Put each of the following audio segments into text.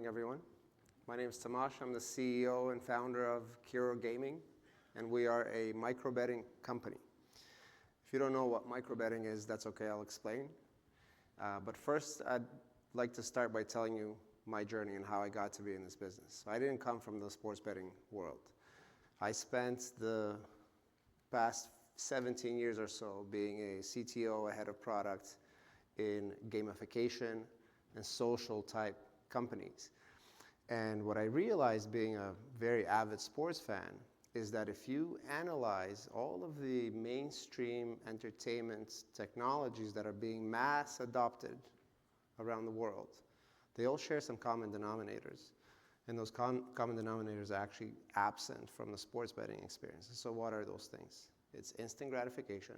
morning, everyone. My name is Tomasz. I'm the CEO and founder of Kero Gaming, and we are a micro-betting company. If you don't know what micro-betting is, that's okay, I'll explain. But first, I'd like to start by telling you my journey and how I got to be in this business. So I didn't come from the sports betting world. I spent the past 17 years or so being a CTO, a head of product in gamification and social type companies. And what I realized being a very avid sports fan is that if you analyze all of the mainstream entertainment technologies that are being mass adopted around the world, they all share some common denominators. And those common denominators are actually absent from the sports betting experiences. So what are those things? It's instant gratification.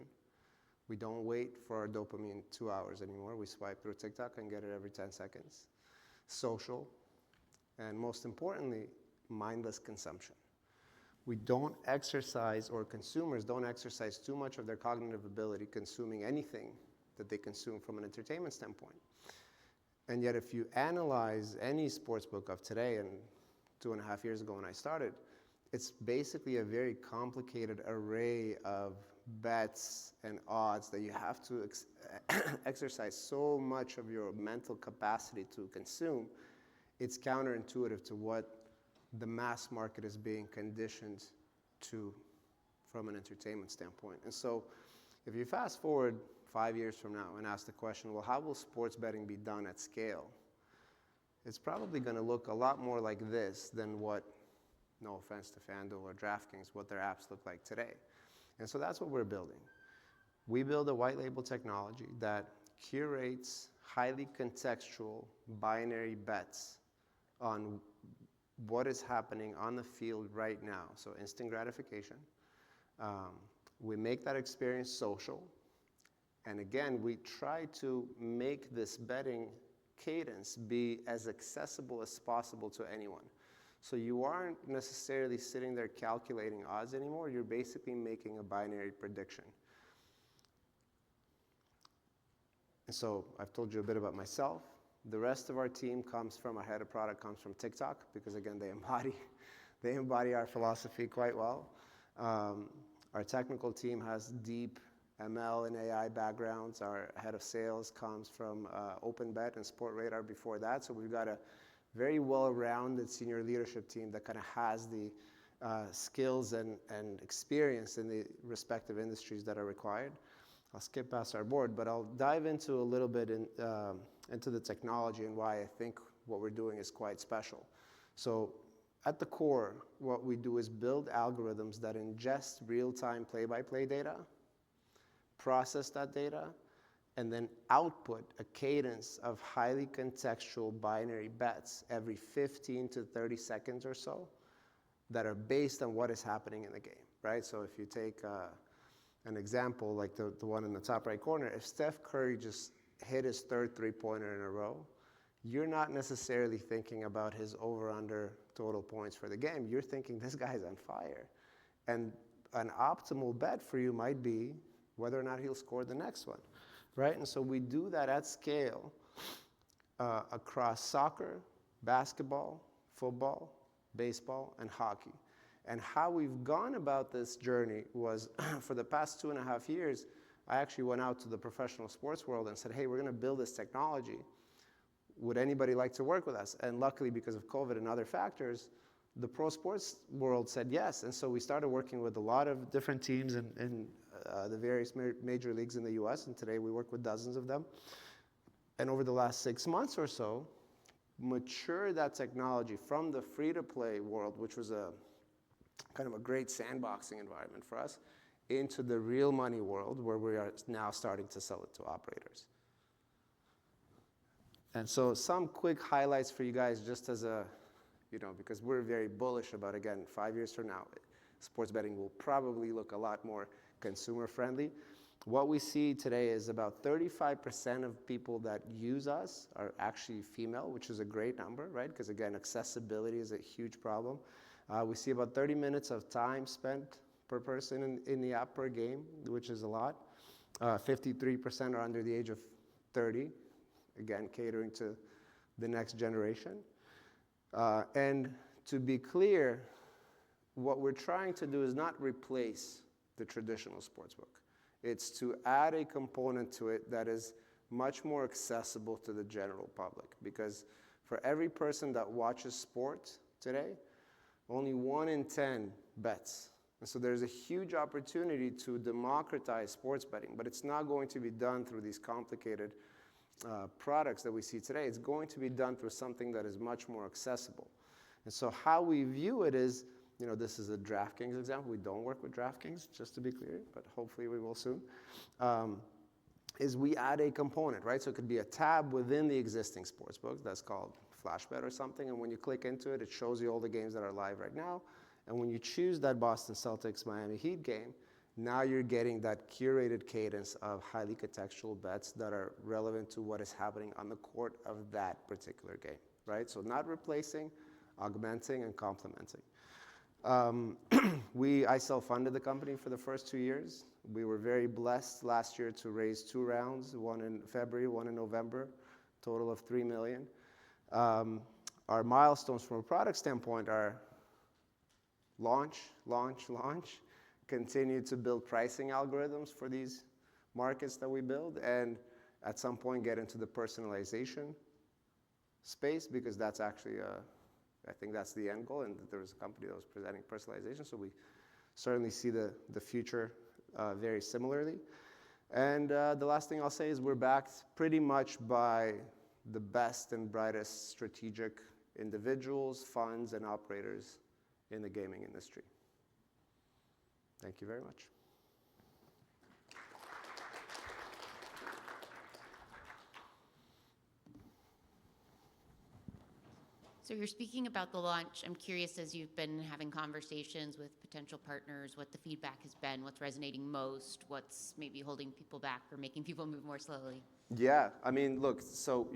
We don't wait for our dopamine 2 hours anymore. We swipe through TikTok and get it every 10 seconds. Social, and most importantly, mindless consumption. We don't exercise, or consumers don't exercise too much of their cognitive ability consuming anything that they consume from an entertainment standpoint. And yet if you analyze any sportsbook of today, and 2.5 years ago when I started, it's basically a very complicated array of bets and odds that you have to exercise so much of your mental capacity to consume. It's counterintuitive to what the mass market is being conditioned to from an entertainment standpoint. And so if you fast forward 5 years from now and ask the question, well, how will sports betting be done at scale? It's probably going to look a lot more like this than what, no offense to FanDuel or DraftKings, what their apps look like today. And so that's what we're building. We build a white label technology that curates highly contextual binary bets on what is happening on the field right now. So instant gratification. We make that experience social. And again, we try to make this betting cadence be as accessible as possible to anyone. So you aren't necessarily sitting there calculating odds anymore. You're basically making a binary prediction. And so I've told you a bit about myself. The rest of our team our head of product comes from TikTok, because again, they embody our philosophy quite well. Our technical team has deep ML and AI backgrounds. Our head of sales comes from OpenBet and SportRadar before that. So we've got a very well-rounded senior leadership team that kind of has the skills and experience in the respective industries that are required. I'll skip past our board, but I'll dive into a little bit into the technology and why I think what we're doing is quite special. So at the core, what we do is build algorithms that ingest real-time play-by-play data, process that data, and then output a cadence of highly contextual binary bets every 15 to 30 seconds or so that are based on what is happening in the game, right? So if you take an example like the one in the top right corner, if Steph Curry just hit his third three-pointer in a row, you're not necessarily thinking about his over-under total points for the game. You're thinking, this guy's on fire. And an optimal bet for you might be whether or not he'll score the next one. Right? And so we do that at scale across soccer, basketball, football, baseball, and hockey. And how we've gone about this journey was for the past 2.5 years, I actually went out to the professional sports world and said, hey, we're going to build this technology. Would anybody like to work with us? And luckily, because of COVID and other factors, the pro sports world said yes. And so we started working with a lot of different teams in the various major leagues in the US, and today we work with dozens of them. And over the last 6 months or so, mature that technology from the free-to-play world, which was a kind of a great sandboxing environment for us, into the real money world where we are now starting to sell it to operators. And so some quick highlights for you guys, just as a, because we're very bullish about, again, 5 years from now, sports betting will probably look a lot more consumer friendly. What we see today is about 35% of people that use us are actually female, which is a great number, right? Because again, accessibility is a huge problem. We see about 30 minutes of time spent per person in the app per game, which is a lot. 53% are under the age of 30, again, catering to the next generation. And to be clear, what we're trying to do is not replace the traditional sportsbook. It's to add a component to it that is much more accessible to the general public. Because for every person that watches sports today, only 1 in 10 bets. And so there's a huge opportunity to democratize sports betting, but it's not going to be done through these complicated products that we see today. It's going to be done through something that is much more accessible. And so how we view it is, this is a DraftKings example. We don't work with DraftKings, just to be clear, but hopefully we will soon. Is we add a component, right? So it could be a tab within the existing sportsbook that's called Flashbet or something, and when you click into it, it shows you all the games that are live right now. And when you choose that Boston Celtics Miami Heat game, now you're getting that curated cadence of highly contextual bets that are relevant to what is happening on the court of that particular game, right? So not replacing, augmenting, and complementing. I self-funded the company for the first 2 years. We were very blessed last year to raise 2 rounds, one in February, one in November, total of $3 million. Our milestones from a product standpoint are launch, continue to build pricing algorithms for these markets that we build, and at some point get into the personalization space, because that's actually, I think that's the end goal, and there was a company that was presenting personalization, so we certainly see the future very similarly. And the last thing I'll say is we're backed pretty much by the best and brightest strategic individuals, funds, and operators in the gaming industry. Thank you very much. So you're speaking about the launch. I'm curious, as you've been having conversations with potential partners, what the feedback has been, what's resonating most, what's maybe holding people back or making people move more slowly? Yeah, I mean, look, so,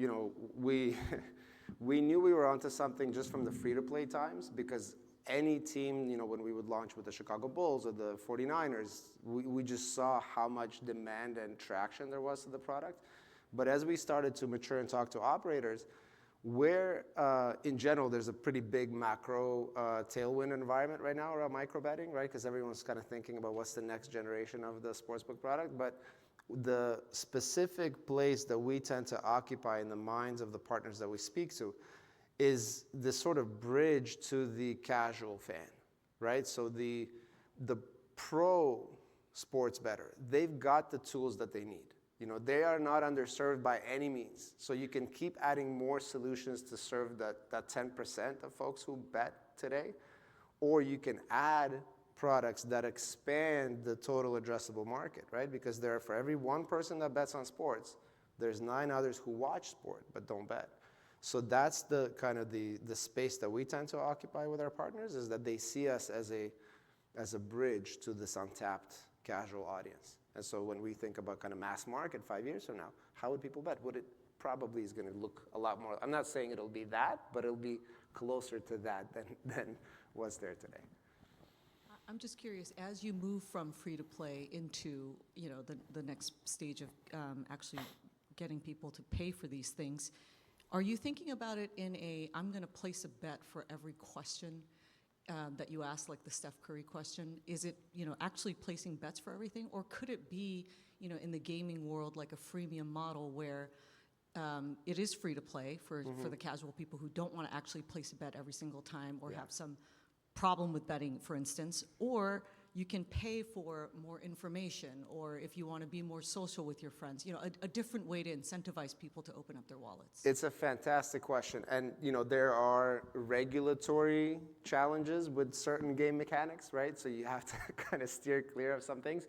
we knew we were onto something just from the free-to-play times, because any team, when we would launch with the Chicago Bulls or the 49ers, we just saw how much demand and traction there was to the product. But as we started to mature and talk to operators, where in general there's a pretty big macro tailwind environment right now around micro betting, right? Because everyone's kind of thinking about what's the next generation of the sportsbook product. But the specific place that we tend to occupy in the minds of the partners that we speak to is this sort of bridge to the casual fan, right? So the pro sports bettor, they've got the tools that they need. They are not underserved by any means. So you can keep adding more solutions to serve that 10% of folks who bet today, or you can add products that expand the total addressable market, right? Because for every one person that bets on sports, there's 9 others who watch sport but don't bet. So that's the kind of the space that we tend to occupy with our partners, is that they see us as a bridge to this untapped casual audience. And so when we think about kind of mass market 5 years from now, how would people bet? It probably is going to look a lot more. I'm not saying it'll be that, but it'll be closer to that than what's there today. I'm just curious, as you move from free to play into the next stage of actually getting people to pay for these things, are you thinking about it in I'm going to place a bet for every question that you ask, like the Steph Curry question? Is it, actually placing bets for everything? Or could it be, in the gaming world, like a freemium model where it is free to play for the casual people who don't want to actually place a bet every single time or have some problem with betting, for instance, or you can pay for more information, or if you want to be more social with your friends, a different way to incentivize people to open up their wallets. It's a fantastic question. And, there are regulatory challenges with certain game mechanics, right? So you have to kind of steer clear of some things.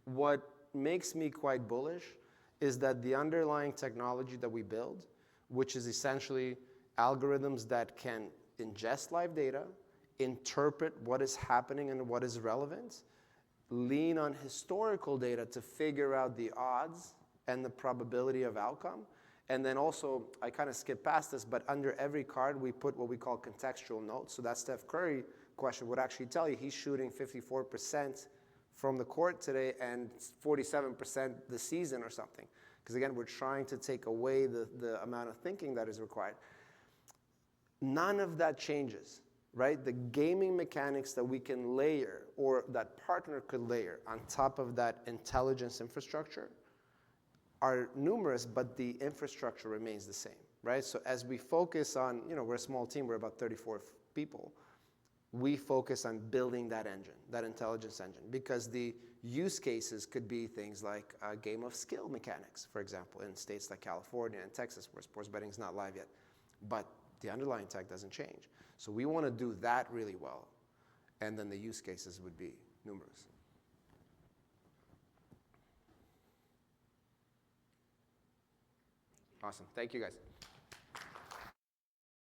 What makes me quite bullish is that the underlying technology that we build, which is essentially algorithms that can ingest live data, interpret what is happening and what is relevant, lean on historical data to figure out the odds and the probability of outcome. And then also, I kind of skipped past this, but under every card we put what we call contextual notes. So that Steph Curry question would actually tell you he's shooting 54% from the court today and 47% this season or something. Because again, we're trying to take away the amount of thinking that is required. none of that changes, right? The gaming mechanics that we can layer or that partner could layer on top of that intelligence infrastructure are numerous, but the infrastructure remains the same, right? So as we focus on, we're a small team, we're about 34 people. We focus on building that engine, that intelligence engine, because the use cases could be things like a game of skill mechanics, for example, in states like California and Texas, where sports betting is not live yet. But the underlying tech doesn't change. So we want to do that really well. And then the use cases would be numerous. Awesome. Thank you, guys.